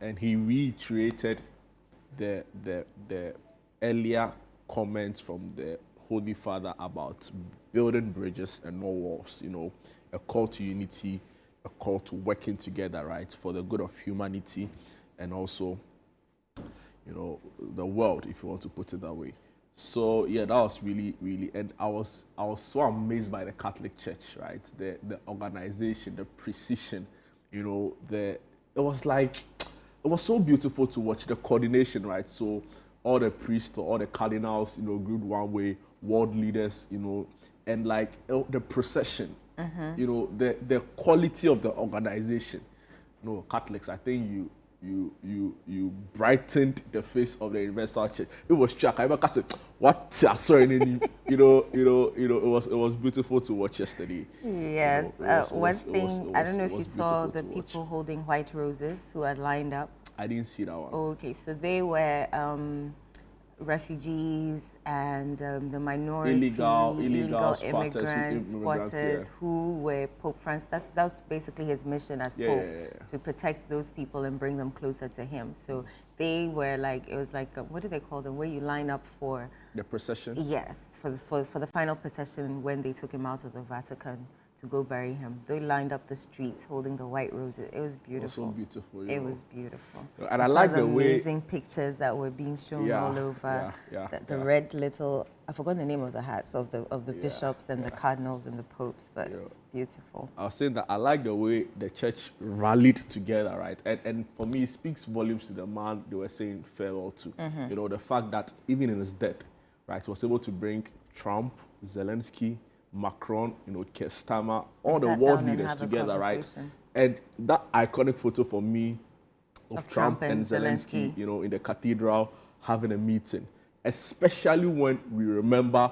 And he reiterated the earlier comments from the Holy Father about building bridges and no walls, a call to unity, a call to working together, right, for the good of humanity and also, the world, if you want to put it that way. So yeah, that was really, really, and I was so amazed by the Catholic Church, right? The organization, the precision, it was so beautiful to watch the coordination, right? So all the priests, all the cardinals, grouped one way, world leaders, and like the procession, the quality of the organization. Catholics, I think you brightened the face of the Universal Church. It was shock. I said, "What? Sorry, it was beautiful to watch yesterday." Yes. One thing, I don't know if you saw the people holding white roses who had lined up. I didn't see that one. Okay, so they were refugees and the minority, illegal immigrants, squatters who were Pope Francis. That's basically his mission as Pope, to protect those people and bring them closer to him. So they were like, it was like, what do they call them, where you line up for? The procession? Yes, for the final procession when they took him out of the Vatican to go bury him. They lined up the streets holding the white roses. It was beautiful. It was so beautiful. It was beautiful. And I like the way... amazing pictures that were being shown all over. The red little... I forgot the name of the hats of the bishops and the cardinals and the popes, but it's beautiful. I was saying that I like the way the church rallied together, right? And for me, it speaks volumes to the man they were saying farewell to. The fact that even in his death, right, he was able to bring Trump, Zelensky, Macron, Keir Starmer, all the world leaders together, right? And that iconic photo for me of Trump and Zelensky, in the cathedral having a meeting, especially when we remember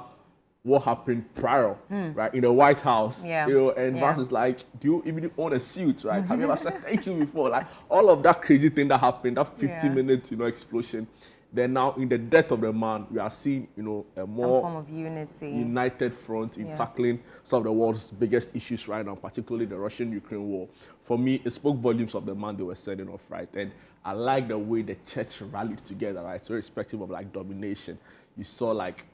what happened prior, right, in the White House, and Vance is like, do you even own a suit, right? Have you ever said thank you before? Like all of that crazy thing that happened, that 50-minute, explosion. Then now, in the death of the man, we are seeing, a more some form of unity, united front in tackling some of the world's biggest issues right now, particularly the Russian-Ukraine war. For me, it spoke volumes of the man they were sending off, right? And I like the way the church rallied together, right? So irrespective of like domination, you saw like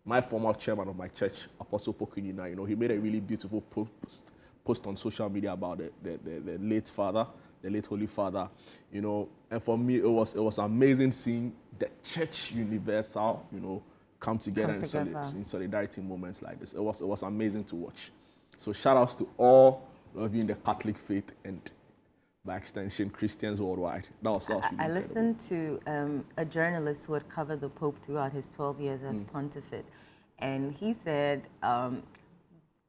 my former chairman of my church, Apostle Pokunina, he made a really beautiful post on social media about the late father, the late Holy Father, and for me, it was amazing seeing the church universal, come together in solidarity moments like this. It was amazing to watch. So shout outs to all of you in the Catholic faith and by extension Christians worldwide. That was really I listened to a journalist who had covered the Pope throughout his 12 years as pontificate, and he said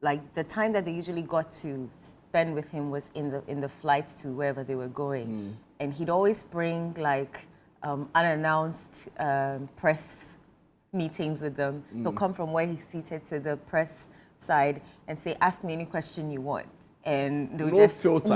like the time that they usually got to spend with him was in the flights to wherever they were going, and he'd always bring like unannounced press meetings with them. He'll come from where he's seated to the press side and say, ask me any question you want. And they'll no filter,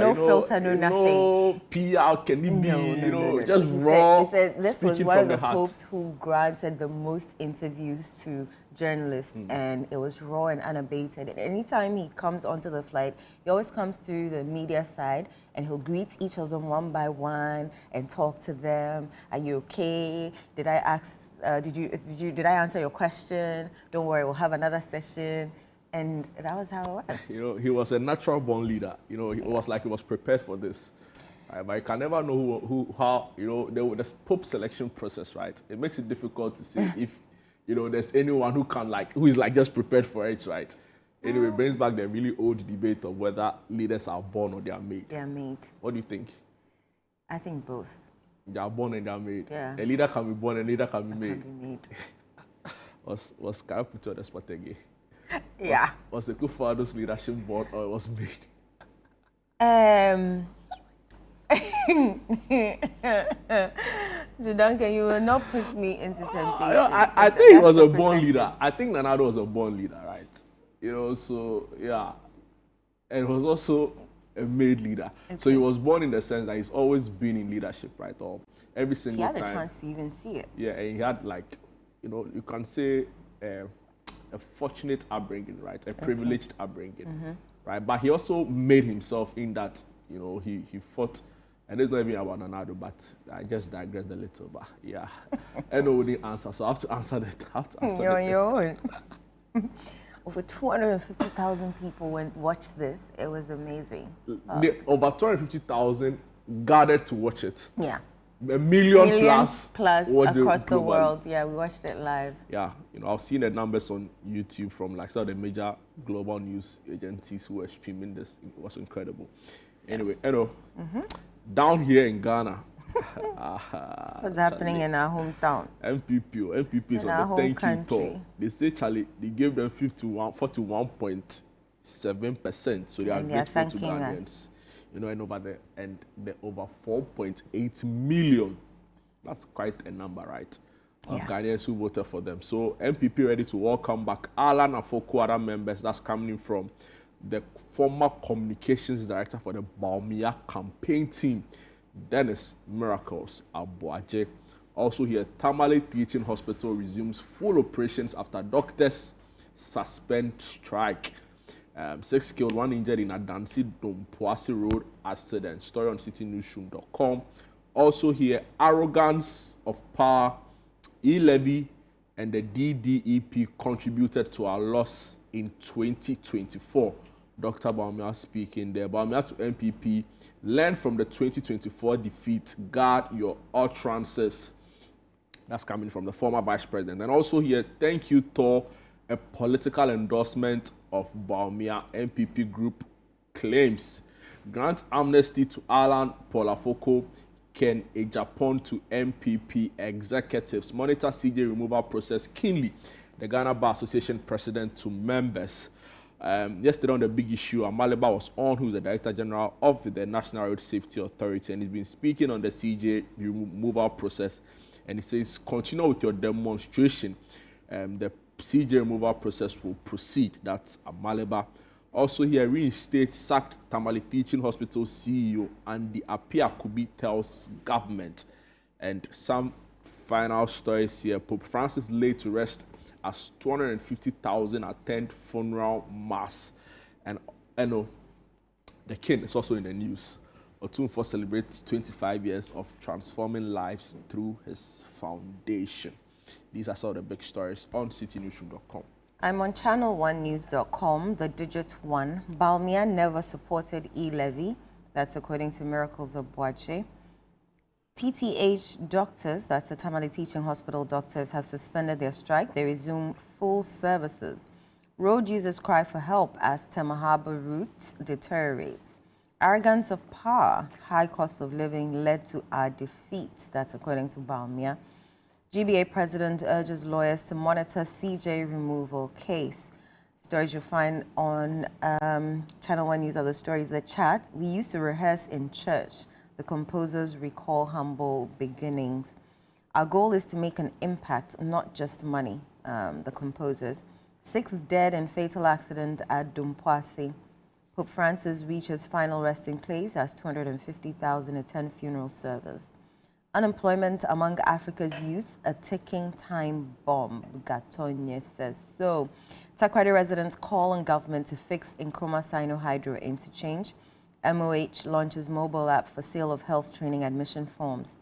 no nothing. No PR, can it be, no. Just raw. He said this was one of the heart. popes who granted the most interviews to journalists, and it was raw and unabated. And anytime he comes onto the flight, he always comes through the media side, and he'll greet each of them one by one and talk to them. Are you okay? Did I ask? Did I answer your question? Don't worry, we'll have another session. And that was how it went. He was a natural born leader. It was like he was prepared for this. Right? But you can never know how, the Pope selection process, right? It makes it difficult to see if, there's anyone who is just prepared for it, right? Anyway, it brings back the really old debate of whether leaders are born or they are made. They are made. What do you think? I think both. They are born and they are made. Yeah. A leader can be born and a leader can be made. Can be made. was Kyle put on the spot again? Yeah. Was the Kufado's leadership born or it was made? Judanke, you will not put me into temptation. I think he was a born leader. I think Nanado was a born leader, right? So, yeah. And he was also a made leader. Okay. So he was born in the sense that he's always been in leadership, right? Or every single time. He had a chance to even see it. Yeah, and he had you can say a fortunate upbringing, right? A privileged upbringing, right? But he also made himself in that, he fought And it's not even about Nanado, but I just digressed a little, but yeah. And nobody answer, so I have to answer that. You're on your own. Over 250,000 people watched this. It was amazing. Over 250,000 gathered to watch it. Yeah. A million plus across the world. Yeah, we watched it live. Yeah, I've seen the numbers on YouTube from like some of the major global news agencies who were streaming this. It was incredible. Anyway, down here in Ghana, what's happening in our hometown? MPP is on the thank you tour. They say, Charlie, they gave them 41.7%, so they are grateful to Ghanaians. And the over 4.8 million. That's quite a number, right? Of Ghanaians who voted for them. So MPP ready to welcome back Alan and 4 other members. That's coming from the former communications director for the Bawumia campaign team, Dennis Miracles Abuaje. Also here, Tamale Teaching Hospital resumes full operations after doctors suspend strike. 6 killed, 1 injured in a Dancy Dompoasi Road accident. Story on citynewsroom.com. Also here, arrogance of power, e-levy, and the DDEP contributed to our loss in 2024. Dr. Bawumia speaking there. Bawumia to MPP, learn from the 2024 defeat, guard your utterances. That's coming from the former vice president. And also here, thank you, Thor, a political endorsement of Bawumia MPP group claims. Grant amnesty to Alan Polafoko, Ken Ejapon to MPP executives. Monitor CJ removal process keenly. The Ghana Bar Association president to members. Yesterday on the big issue, Amaleba was on, who's the Director General of the National Road Safety Authority, and he's been speaking on the CJ removal process. And he says, continue with your demonstration. The CJ removal process will proceed. That's Amaleba. Also here, reinstate sacked Tamale Teaching Hospital CEO and the Apia Kubi tells government. And some final stories here. Pope Francis laid to rest as 250,000 attend funeral mass. And the king is also in the news. Otunfo celebrates 25 years of transforming lives through his foundation. These are some of the big stories on citynewsroom.com. I'm on ChannelOneNews.com, the digit 1. Bawumia never supported e-levy. That's according to Miracles of Boache. TTH doctors, that's the Tamale Teaching Hospital doctors, have suspended their strike. They resume full services. Road users cry for help as Tema Harbour route deteriorates. Arrogance of power, high cost of living led to our defeat. That's according to Bawumia. GBA president urges lawyers to monitor CJ removal case. Stories you'll find on Channel One News are the stories. The chat, we used to rehearse in church. The composers recall humble beginnings. Our goal is to make an impact, not just money, the composers. 6 dead in fatal accident at Dumpoasi. Pope Francis reaches final resting place as 250,000 attend funeral service. Unemployment among Africa's youth, a ticking time bomb, Gatonye says. So, Takoradi residents call on government to fix Nkrumah Sino Hydro interchange. MOH launches mobile app for sale of health training admission forms.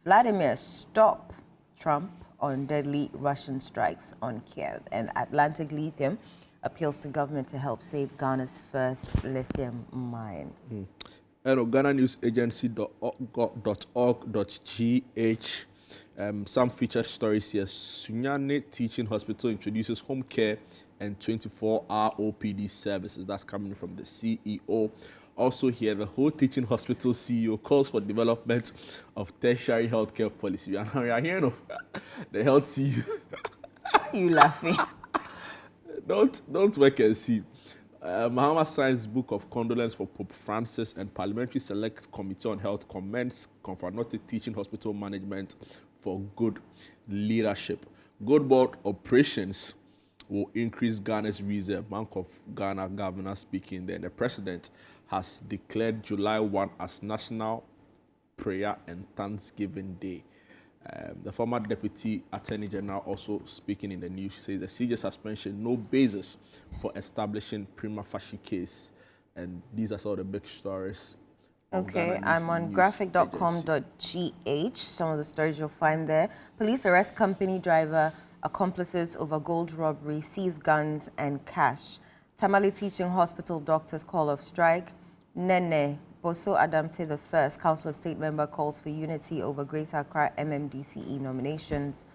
Vladimir, stop Trump on deadly Russian strikes on Kiev. And Atlantic Lithium appeals to government to help save Ghana's first lithium mine. And Ghana News Agency.org.gh. Some featured stories here. Sunyane Teaching Hospital introduces home care and 24-hour OPD services. That's coming from the CEO. Also here, the whole teaching hospital CEO calls for development of tertiary healthcare policy. We are hearing of the health CEO. Why are you laughing? Don't work and see. Mahama signs book of condolence for Pope Francis, and Parliamentary Select Committee on Health commends Confanote Teaching Hospital Management for good leadership. Good board operations will increase Ghana's reserve. Bank of Ghana governor speaking there. The president has declared July 1 as National Prayer and Thanksgiving Day. The former Deputy Attorney General also speaking in the news says the CJ suspension, no basis for establishing prima facie case. And these are sort of the big stories Okay, I'm on graphic.com.gh. Some of the stories you'll find there. Police arrest company driver, accomplices over gold robbery, seize guns and cash. Tamale Teaching Hospital doctors call off strike. Nene Boso Adamte the First, Council of State member, calls for unity over Greater Accra MMDCE nominations.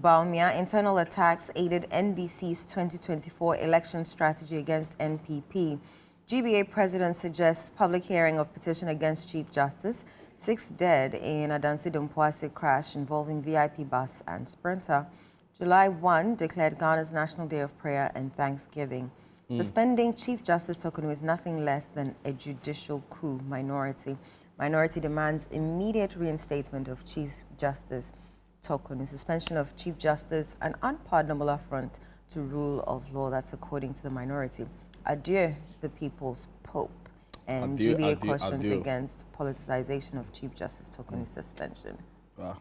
Bawumia, internal attacks aided NDC's 2024 election strategy against NPP. GBA president suggests public hearing of petition against Chief Justice. 6 dead in Adansi Dumpoase crash involving VIP bus and Sprinter. July 1 declared Ghana's National Day of Prayer and Thanksgiving. Suspending Chief Justice Tokunu is nothing less than a judicial coup. Minority demands immediate reinstatement of Chief Justice Tokunu. Suspension of Chief Justice, an unpardonable affront to rule of law. That's according to the minority. Adieu, the People's Pope. And GBA cautions against politicization of Chief Justice Tokunu's suspension. Wow.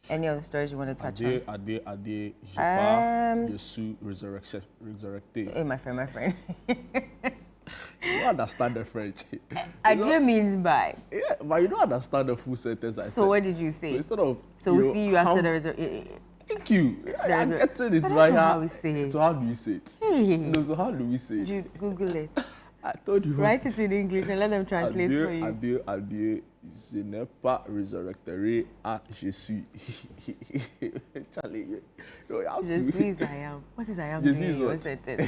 Any other stories you want to touch on? Adieu, Jesus resurrected. Hey, my friend. You don't understand the French. Adieu means bye. Yeah, but you don't understand the full sentence I said. So what did you say? So instead of... So we'll see you after the resurrection. Thank you. I'm getting it right here. How we say it. So how do you say it? Hey. No, so how do we say it? You Google it. I told you. Write it in English and let them translate for you. Adieu, je n'ai pas résurrecté à Jésus. Je suis I am. What is I am doing in your sentence?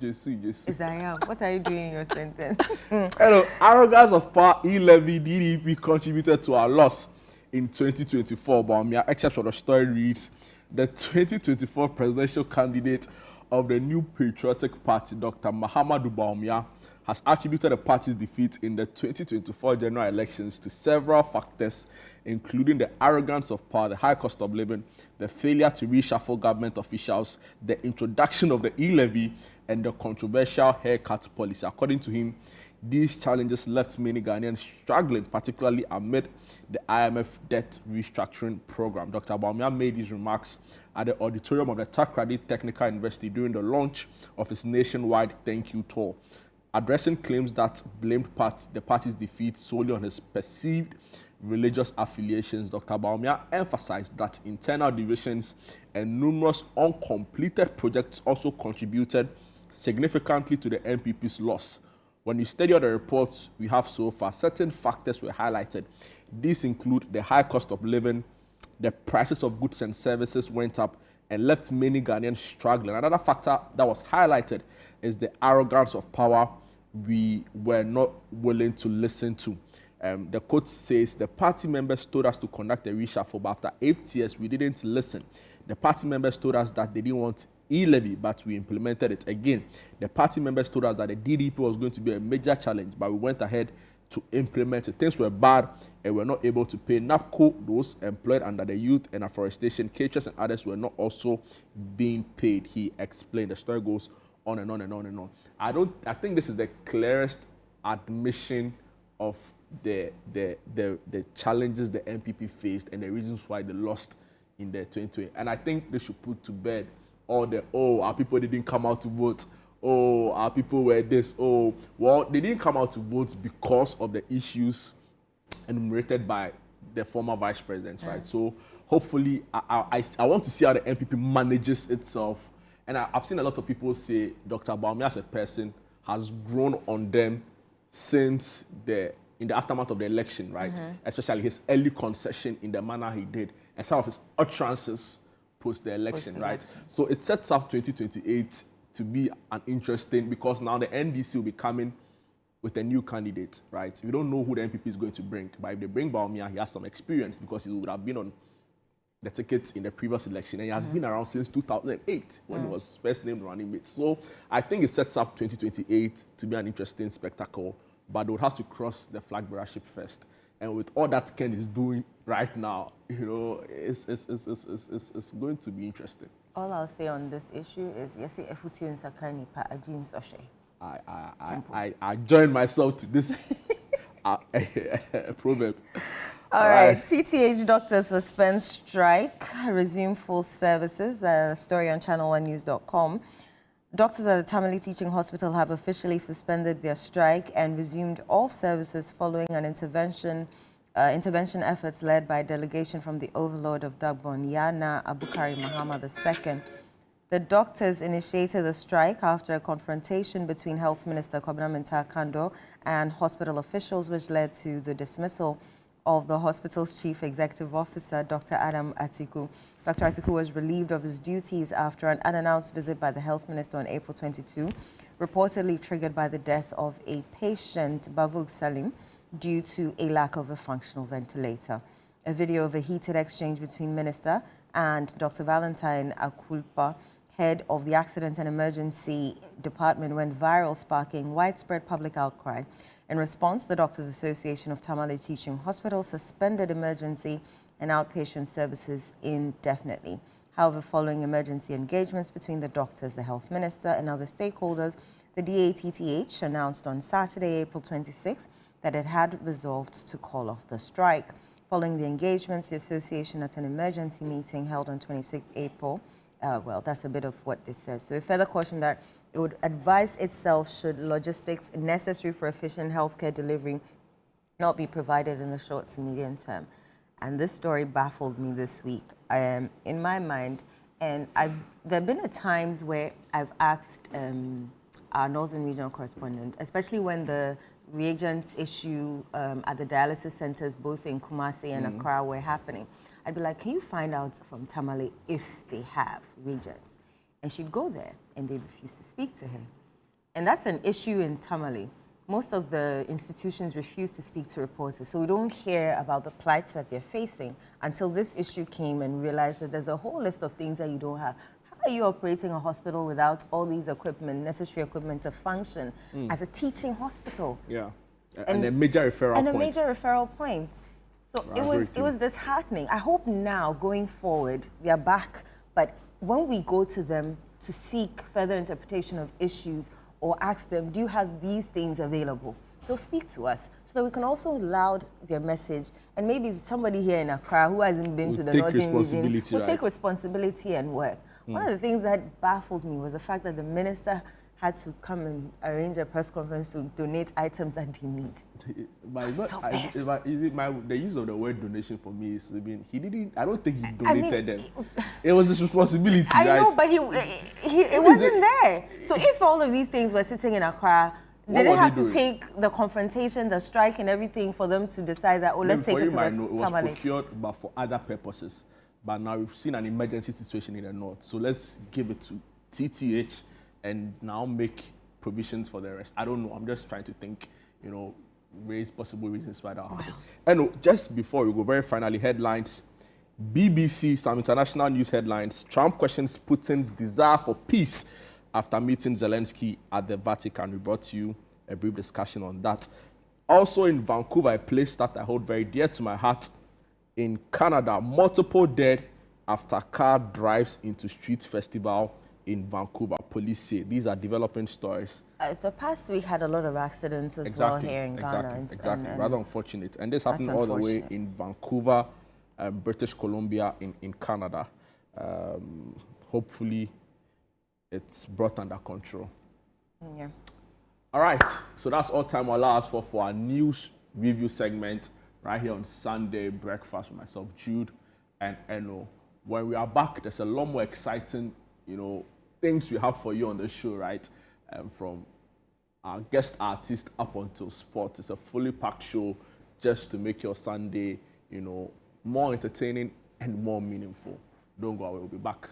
Jésus. Is I am. What are you doing in your sentence? Hello, arrogance of power, e-levy, DDP contributed to our loss in 2024. Bawumia, except for the story reads, the 2024 presidential candidate of the New Patriotic Party, Dr. Mahamudu Bawumia, has attributed the party's defeat in the 2024 general elections to several factors, including the arrogance of power, the high cost of living, the failure to reshuffle government officials, the introduction of the e-levy, and the controversial haircut policy. According to him, these challenges left many Ghanaians struggling, particularly amid the IMF debt restructuring program. Dr. Bawumia made these remarks at the auditorium of the Takrady Technical University during the launch of his nationwide thank you tour. Addressing claims that blamed the party's defeat solely on his perceived religious affiliations, Dr. Bawumia emphasized that internal divisions and numerous uncompleted projects also contributed significantly to the NPP's loss. When you study all the reports we have so far, certain factors were highlighted. These include the high cost of living, the prices of goods and services went up and left many Ghanaians struggling. Another factor that was highlighted is the arrogance of power we were not willing to listen to. The quote says, the party members told us to conduct a reshuffle, but after 8 years, we didn't listen. The party members told us that they didn't want e-levy, but we implemented it again. The party members told us that the DDP was going to be a major challenge, but we went ahead to implement it. Things were bad and we were not able to pay NAPCO, those employed under the youth and afforestation, caterers and others were not also being paid. He explained. The story goes on and on and on and on. I think this is the clearest admission of the challenges the NPP faced and the reasons why they lost in the 2020. And I think they should put to bed all the, our people didn't come out to vote. Our people were this. Well, they didn't come out to vote because of the issues enumerated by the former vice presidents, right? So hopefully, I want to see how the NPP manages itself. And I've seen a lot of people say Dr. Bawumia as a person has grown on them since in the aftermath of the election, right? Especially his early concession in the manner he did and some of his utterances post the election, right? So it sets up 2028 to be an interesting, because now the NDC will be coming with a new candidate, right? We don't know who the NPP is going to bring, but if they bring Bawumia, he has some experience because he would have been on the tickets in the previous election, and he has been around since 2008 when he was first named running mate. So I think it sets up 2028 to be an interesting spectacle, but they would have to cross the flag bearership first. And with all that Ken is doing right now, it's going to be interesting. All I'll say on this issue is, yes, efutu nsakani pa ajin soshe. I join myself to this proverb. All right. TTH doctors suspend strike, resume full services. A story on ChannelOneNews.com. Doctors at the Tamale Teaching Hospital have officially suspended their strike and resumed all services following an intervention efforts led by a delegation from the overlord of Bawumia, Abukari Mahama II. The doctors initiated the strike after a confrontation between Health Minister Kwabena Kando and hospital officials, which led to the dismissal of the hospital's chief executive officer, Dr. Adam Atiku. Dr. Atiku was relieved of his duties after an unannounced visit by the health minister on April 22, reportedly triggered by the death of a patient, Bavug Salim, due to a lack of a functional ventilator. A video of a heated exchange between Minister and Dr. Valentine Akulpa, head of the Accident and Emergency Department, went viral, sparking widespread public outcry. In response, the Doctors Association of Tamale Teaching Hospital suspended emergency and outpatient services indefinitely. However, following emergency engagements between the doctors, the health minister, and other stakeholders, the DATTH announced on Saturday, April 26, that it had resolved to call off the strike. Following the engagements, the association at an emergency meeting held on 26 April, well, that's a bit of what this says. So it further cautioned that it would advise itself should logistics necessary for efficient healthcare delivery not be provided in the short to medium term. And this story baffled me this week. In my mind, and there have been times where I've asked our Northern Regional correspondent, especially when the reagents issue at the dialysis centers, both in Kumasi and Accra, were happening. I'd be like, can you find out from Tamale if they have reagents? And she'd go there, and they refuse to speak to her. And that's an issue in Tamale. Most of the institutions refuse to speak to reporters, so we don't hear about the plights that they're facing until this issue came and realized that there's a whole list of things that you don't have. How are you operating a hospital without all these equipment, necessary equipment to function as a teaching hospital? Yeah, and a major referral point. And a major referral point. So it was disheartening. I hope now, going forward, we are back, but when we go to them to seek further interpretation of issues or ask them, do you have these things available? They'll speak to us so that we can also loud their message, and maybe somebody here in Accra who hasn't been to the northern region will take responsibility and work. One of the things that baffled me was the fact that the minister had to come and arrange a press conference to donate items that they need. The use of the word donation for me is, he didn't, I don't think he donated them. It was his responsibility, I know, but it wasn't there. So if all of these things were sitting in Accra, did they have to take the confrontation, the strike and everything for them to decide that, oh, let's take it to the Tamale? It was procured, but for other purposes. But now we've seen an emergency situation in the north. So let's give it to TTH and now make provisions for the rest. I don't know. I'm just trying to think, raise possible reasons why that happened. And just before we go, very finally, headlines. BBC, some international news headlines. Trump questions Putin's desire for peace after meeting Zelensky at the Vatican. We brought you a brief discussion on that. Also in Vancouver, a place that I hold very dear to my heart. In Canada, multiple dead after car drives into street festival in Vancouver. Police say these are developing stories. The past week had a lot of accidents as well here in Ghana. Exactly. Rather unfortunate. And this happened all the way in Vancouver, British Columbia in Canada. Hopefully, it's brought under control. Yeah. All right. So that's all time allows for our news review segment right here on Sunday Breakfast with myself, Jude and Eno. When we are back, there's a lot more exciting, things we have for you on the show, right? From our guest artist up until sport. It's a fully packed show just to make your Sunday, more entertaining and more meaningful. Don't go away. We'll be back.